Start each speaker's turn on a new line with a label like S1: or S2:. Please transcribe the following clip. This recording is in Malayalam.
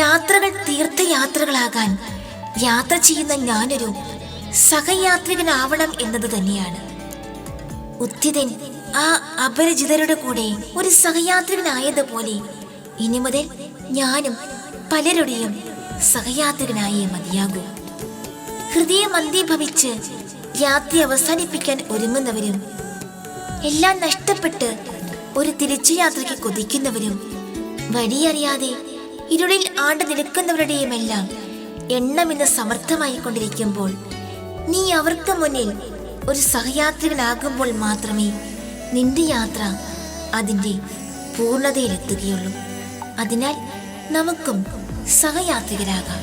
S1: യാത്രകൾ തീർത്ഥയാത്രകളാകാൻ യാത്ര ചെയ്യുന്ന ഞാനൊരു സഹയാത്രികനാവണം എന്നത് തന്നെയാണ്. ഉദ്ധിതൻ ആ അപരിചിതരുടെ കൂടെ ഒരു സഹയാത്രികനായതുപോലെ ഇനി മുതൽ ഞാനും പലരുടെയും സഹയാത്രികനായേ മതിയാകൂ. ഹൃദയം അന്ധീഭവിച്ച് യാത്ര അവസാനിപ്പിക്കാൻ ഒരുങ്ങുന്നവരും എല്ലാം നഷ്ടപ്പെട്ട് ഒരു തിരിച്ചുയാത്രയ്ക്ക് കൊതിക്കുന്നവരും വഴിയറിയാതെ ഇരുളിൽ ആണ്ട് നിൽക്കുന്നവരുടെയുമെല്ലാം എണ്ണമെന്ന് സമർത്ഥമായിക്കൊണ്ടിരിക്കുമ്പോൾ നീ അവർക്ക് മുന്നിൽ ഒരു സഹയാത്രികനാകുമ്പോൾ മാത്രമേ നിന്റെ യാത്ര അതിൻ്റെ പൂർണ്ണതയിലെത്തുകയുള്ളൂ. അതിനാൽ നമുക്കും സഹയാത്രികരാകാം.